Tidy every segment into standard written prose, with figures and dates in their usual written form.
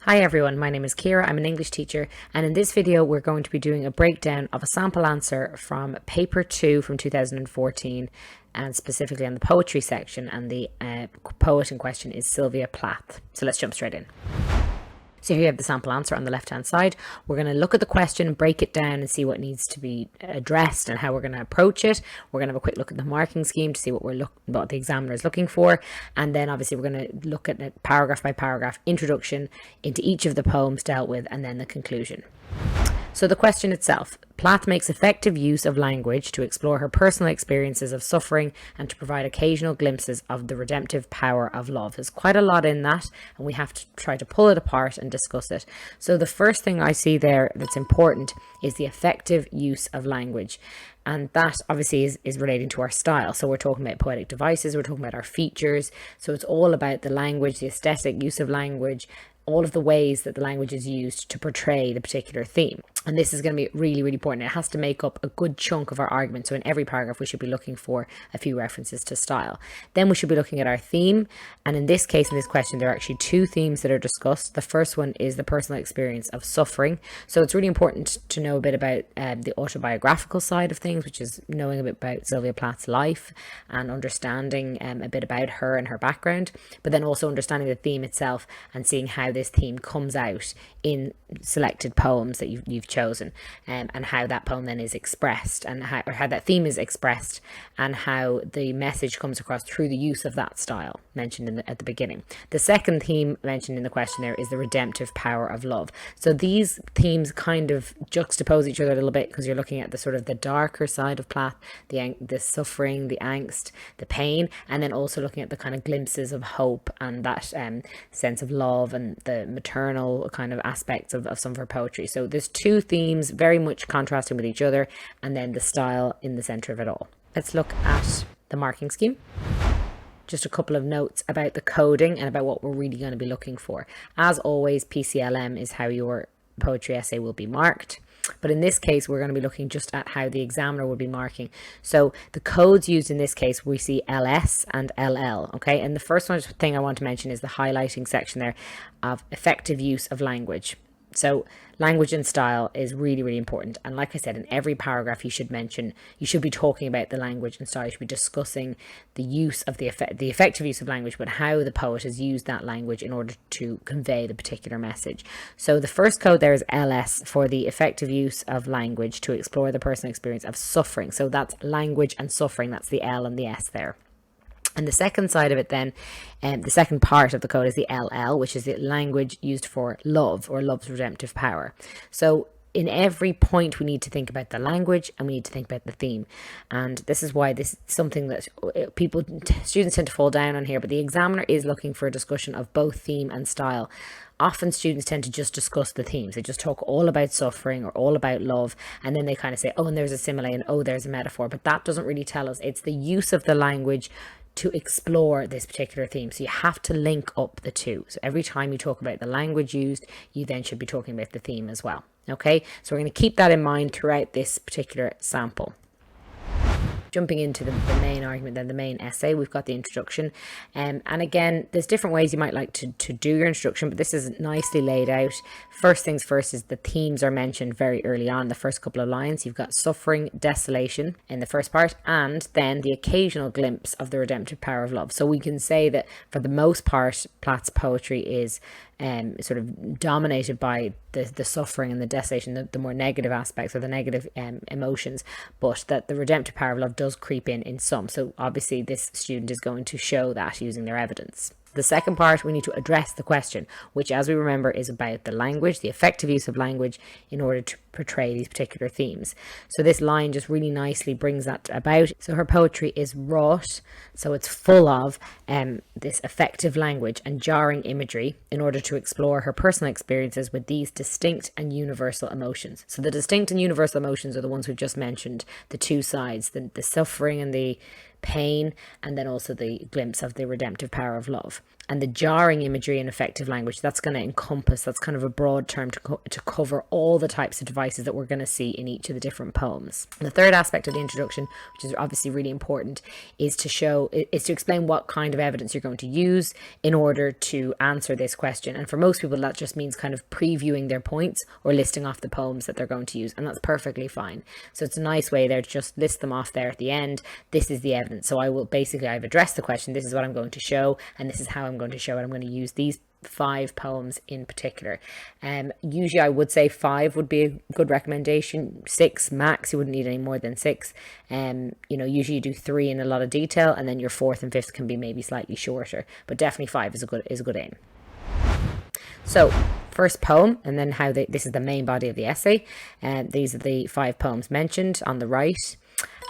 Hi everyone, my name is Kira, I'm an English teacher, and in this video we're going to be doing a breakdown of a sample answer from paper 2 from 2014, and specifically on the poetry section, and the poet in question is Sylvia Plath. So let's jump straight in. So here you have the sample answer on the left hand side. We're going to look at the question, break it down and see what needs to be addressed and how we're going to approach it. We're going to have a quick look at the marking scheme to see what the examiner is looking for, and then obviously we're going to look at it paragraph by paragraph, introduction into each of the poems dealt with, and then the conclusion. So the question itself: Plath makes effective use of language to explore her personal experiences of suffering and to provide occasional glimpses of the redemptive power of love. There's quite a lot in that, and we have to try to pull it apart and discuss it. So the first thing I see there that's important is the effective use of language. And that obviously is relating to our style. So we're talking about poetic devices, we're talking about our features. So it's all about the language, the aesthetic use of language, all of the ways that the language is used to portray the particular theme. And this is going to be really, really important. It has to make up a good chunk of our argument. So in every paragraph, we should be looking for a few references to style. Then we should be looking at our theme. And in this case, in this question, there are actually two themes that are discussed. The first one is the personal experience of suffering. So it's really important to know a bit about the autobiographical side of things, which is knowing a bit about Sylvia Plath's life and understanding a bit about her and her background, but then also understanding the theme itself and seeing how this theme comes out in selected poems that you've chosen, and how that poem then is expressed, and how that theme is expressed, and how the message comes across through the use of that style mentioned at the beginning. The second theme mentioned in the question there is the redemptive power of love. So these themes kind of juxtapose each other a little bit, because you're looking at the sort of the darker side of Plath, the suffering, the angst, the pain, and then also looking at the kind of glimpses of hope and that sense of love and the maternal kind of aspects of some of her poetry. So there's two themes very much contrasting with each other, and then the style in the center of it all. Let's look at the marking scheme. Just a couple of notes about the coding and about what we're really going to be looking for. As always, PCLM is how your poetry essay will be marked. But in this case, we're going to be looking just at how the examiner will be marking. So the codes used in this case, we see LS and LL, okay? And the first thing I want to mention is the highlighting section there of effective use of language. So language and style is really, really important. And like I said, in every paragraph you should be talking about the language and style. You should be discussing the use of the effective use of language, but how the poet has used that language in order to convey the particular message. So the first code there is LS for the effective use of language to explore the personal experience of suffering. So that's language and suffering. That's the L and the S there. And the second side of it then, the second part of the code is the LL, which is the language used for love, or love's redemptive power. So in every point we need to think about the language and we need to think about the theme. And this is why this is something that students tend to fall down on here, but the examiner is looking for a discussion of both theme and style. Often students tend to just discuss the themes. They just talk all about suffering or all about love, and then they kind of say, oh, and there's a simile, and oh, there's a metaphor. But that doesn't really tell us. It's the use of the language to explore this particular theme. So you have to link up the two. So every time you talk about the language used, you then should be talking about the theme as well. Okay, so we're going to keep that in mind throughout this particular sample. Jumping into the main argument, then the main essay, we've got the introduction. And again, there's different ways you might like to do your introduction, but this is nicely laid out. First things first is the themes are mentioned very early on, the first couple of lines. You've got suffering, desolation in the first part, and then the occasional glimpse of the redemptive power of love. So we can say that for the most part, Plath's poetry is sort of dominated by the suffering and the desolation, the more negative aspects or the negative emotions, but that the redemptive power of love does creep in some. So obviously this student is going to show that using their evidence. The second part, we need to address the question, which, as we remember, is about the language, the effective use of language in order to portray these particular themes. So this line just really nicely brings that about. So her poetry is wrought, so it's full of this effective language and jarring imagery in order to explore her personal experiences with these distinct and universal emotions. So the distinct and universal emotions are the ones we've just mentioned, the two sides, the suffering and the pain, and then also the glimpse of the redemptive power of love. And the jarring imagery in affective language, that's going to encompass, that's kind of a broad term to cover all the types of devices that we're going to see in each of the different poems. And the third aspect of the introduction, which is obviously really important, is to explain what kind of evidence you're going to use in order to answer this question. And for most people, that just means kind of previewing their points or listing off the poems that they're going to use, and that's perfectly fine. So it's a nice way there to just list them off there at the end. This is the evidence. So I've addressed the question, this is what I'm going to show, and this is how I'm going to show it. I'm going to use these 5 poems in particular. Usually I would say 5 would be a good recommendation. 6 max, you wouldn't need any more than 6. Usually you do 3 in a lot of detail, and then your 4th and 5th can be maybe slightly shorter, but definitely 5 is a good aim. So first poem, and then this is the main body of the essay. These are the 5 poems mentioned on the right.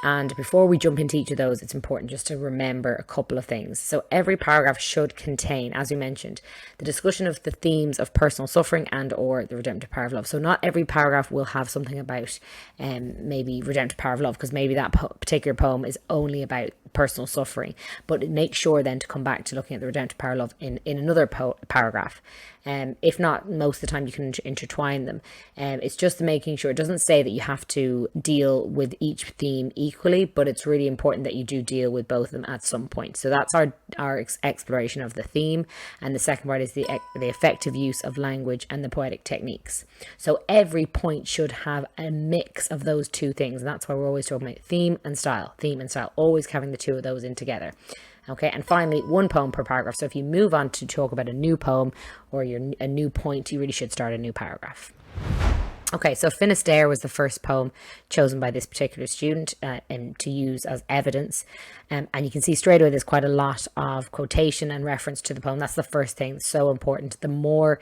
And before we jump into each of those, it's important just to remember a couple of things. So every paragraph should contain, as we mentioned, the discussion of the themes of personal suffering and or the redemptive power of love. So not every paragraph will have something about maybe redemptive power of love, because maybe that particular poem is only about personal suffering. But make sure then to come back to looking at the redemptive power of love in another paragraph. If not, most of the time you can intertwine them. It's just making sure, it doesn't say that you have to deal with each theme equally, but it's really important that you do deal with both of them at some point. So that's our exploration of the theme. And the second part is the effective use of language and the poetic techniques. So every point should have a mix of those two things. And that's why we're always talking about theme and style, always having the two of those in together. Okay, and finally, 1 poem per paragraph. So if you move on to talk about a new poem or a new point, you really should start a new paragraph. Okay, so Finisterre was the first poem chosen by this particular student to use as evidence. And you can see straight away there's quite a lot of quotation and reference to the poem. That's the first thing that's so important. The more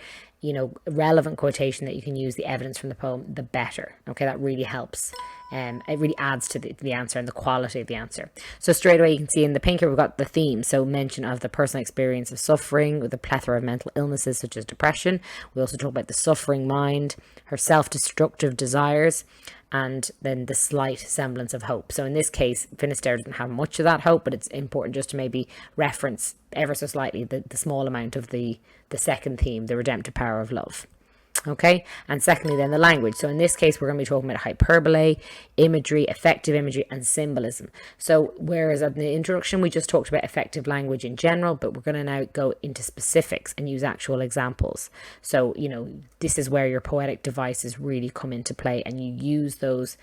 relevant quotation that you can use, the evidence from the poem, the better. Okay, that really helps. It really adds to the answer and the quality of the answer. So straight away you can see in the pink here we've got the theme. So mention of the personal experience of suffering with a plethora of mental illnesses such as depression. We also talk about the suffering mind, her self-destructive desires, and then the slight semblance of hope. So in this case, Finisterre doesn't have much of that hope, but it's important just to maybe reference ever so slightly the small amount of the second theme, the redemptive power of love. Okay, and secondly then the language. So in this case we're going to be talking about hyperbole, imagery, effective imagery, and symbolism. So whereas in the introduction we just talked about effective language in general, but we're going to now go into specifics and use actual examples. So this is where your poetic devices really come into play, and you use those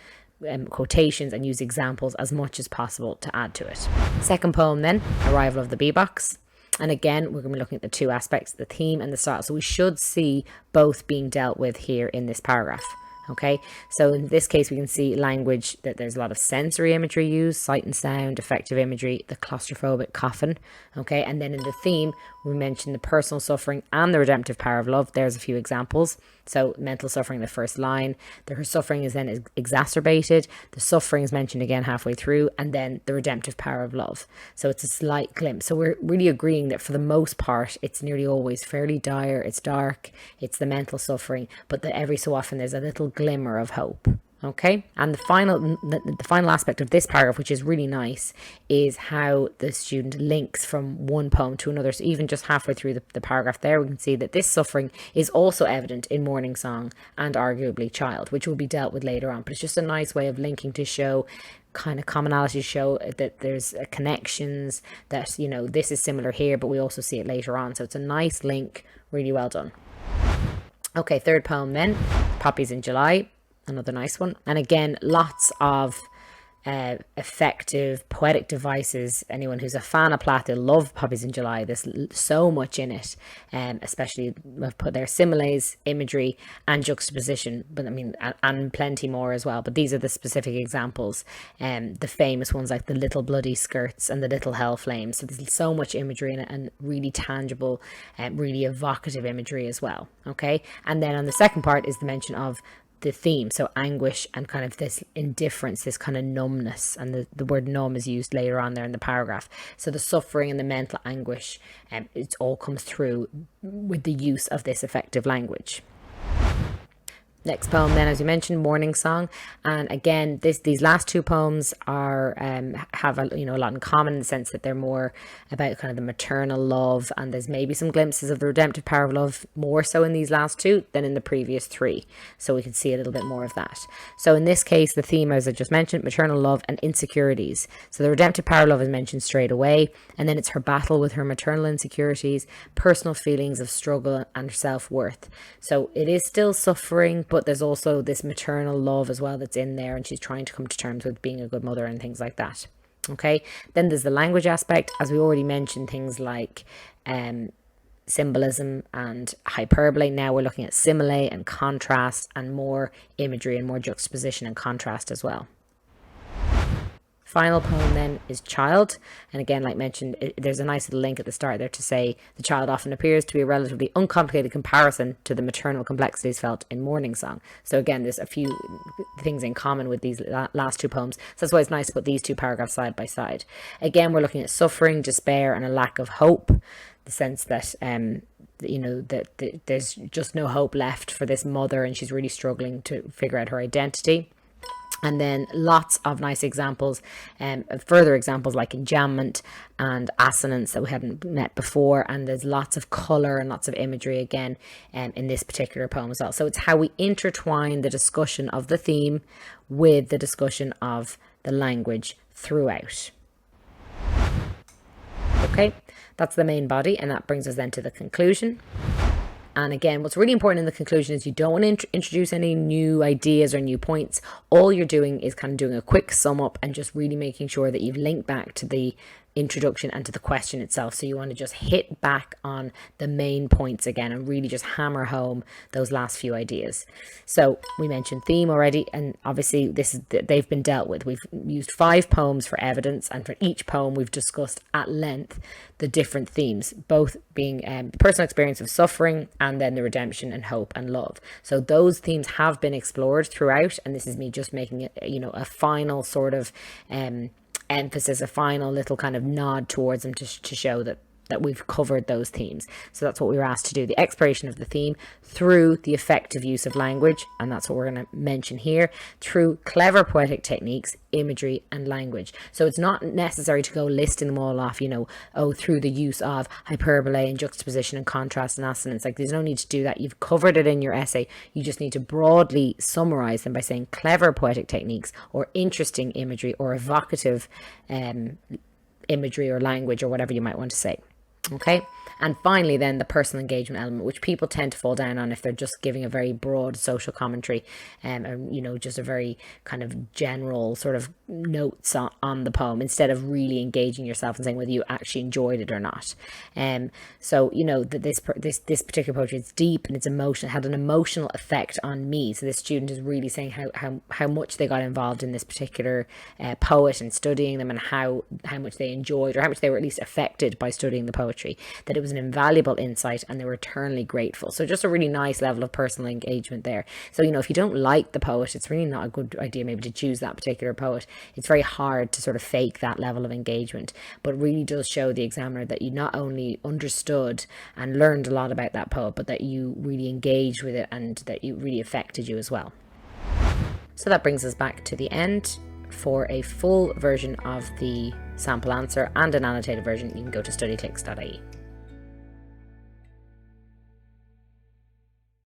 quotations and use examples as much as possible to add to it. Second poem then, Arrival of the Bee-Box. And again, we're going to be looking at the 2 aspects, the theme and the style. So we should see both being dealt with here in this paragraph. Okay, so in this case we can see language, that there's a lot of sensory imagery used, sight and sound, effective imagery, the claustrophobic coffin. Okay, and then in the theme we mentioned the personal suffering and the redemptive power of love. There's a few examples. So mental suffering, the first line, her suffering is then exacerbated, the suffering is mentioned again halfway through, and then the redemptive power of love. So it's a slight glimpse. So we're really agreeing that for the most part it's nearly always fairly dire, it's dark, it's the mental suffering, but that every so often there's a little glimmer of hope. Okay, and the final aspect of this paragraph, which is really nice, is how the student links from one poem to another. So even just halfway through the paragraph there, we can see that this suffering is also evident in Morning Song and arguably Child, which will be dealt with later on. But it's just a nice way of linking to show kind of commonality, show that there's connections, that this is similar here, but we also see it later on. So it's a nice link, really well done. Okay, third poem then, Puppies in July. Another nice one. And again, lots of effective poetic devices. Anyone who's a fan of Plath will love Puppies in July. There's so much in it, especially we've put there similes, imagery, and juxtaposition, but and plenty more as well. But these are the specific examples, the famous ones like the little bloody skirts and the little hell flames. So there's so much imagery in it, and really tangible, really evocative imagery as well. Okay, and then on the second part is the mention of the theme, so anguish and kind of this indifference, this kind of numbness, and the word numb is used later on there in the paragraph. So the suffering and the mental anguish, it all comes through with the use of this effective language. Next poem then, as you mentioned, Morning Song. And again, these last two poems are have a lot in common in the sense that they're more about kind of the maternal love, and there's maybe some glimpses of the redemptive power of love more so in these last two than in the previous three. So we can see a little bit more of that. So in this case, the theme, as I just mentioned, maternal love and insecurities. So the redemptive power of love is mentioned straight away, and then it's her battle with her maternal insecurities, personal feelings of struggle and self-worth. So it is still suffering, but there's also this maternal love as well that's in there, and she's trying to come to terms with being a good mother and things like that. Okay, then there's the language aspect, as we already mentioned, things like symbolism and hyperbole. Now we're looking at simile and contrast and more imagery and more juxtaposition and contrast as well. Final poem then is Child, and again, like mentioned, there's a nice little link at the start there to say the child often appears to be a relatively uncomplicated comparison to the maternal complexities felt in Morning Song. So again, there's a few things in common with these last two poems, so that's why it's nice to put these two paragraphs side by side. Again, we're looking at suffering, despair, and a lack of hope, the sense that that there's just no hope left for this mother, and she's really struggling to figure out her identity. And then lots of nice examples, further examples like enjambment and assonance that we hadn't met before. And there's lots of colour and lots of imagery again in this particular poem as well. So it's how we intertwine the discussion of the theme with the discussion of the language throughout. Okay, that's the main body, and that brings us then to the conclusion. And again, what's really important in the conclusion is you don't want to introduce any new ideas or new points. All you're doing is kind of doing a quick sum up and just really making sure that you've linked back to the introduction and to the question itself. So you want to just hit back on the main points again and really just hammer home those last few ideas. So we mentioned theme already, and obviously they've been dealt with. We've used 5 poems for evidence, and for each poem we've discussed at length the different themes, both being the personal experience of suffering and then the redemption and hope and love. So those themes have been explored throughout, and this is me just making it a final sort of emphasis, a final little kind of nod towards them to show that we've covered those themes. So that's what we were asked to do, the exploration of the theme through the effective use of language, and that's what we're going to mention here, through clever poetic techniques, imagery and language. So it's not necessary to go listing them all off, through the use of hyperbole and juxtaposition and contrast and assonance. Like, there's no need to do that. You've covered it in your essay. You just need to broadly summarize them by saying clever poetic techniques or interesting imagery or evocative imagery or language or whatever you might want to say. Okay, and finally then the personal engagement element, which people tend to fall down on if they're just giving a very broad social commentary and just a very kind of general sort of notes on the poem, instead of really engaging yourself and saying whether you actually enjoyed it or not. So that this particular poetry is deep and it's emotional, had an emotional effect on me. So this student is really saying how much they got involved in this particular poet and studying them, and how much they enjoyed, or how much they were at least affected by studying the poetry, that it was an invaluable insight and they were eternally grateful. So just a really nice level of personal engagement there. So if you don't like the poet, it's really not a good idea maybe to choose that particular poet. It's very hard to sort of fake that level of engagement, but really does show the examiner that you not only understood and learned a lot about that poet, but that you really engaged with it and that it really affected you as well. So that brings us back to the end. For a full version of the sample answer and an annotated version, you can go to studyclicks.ie.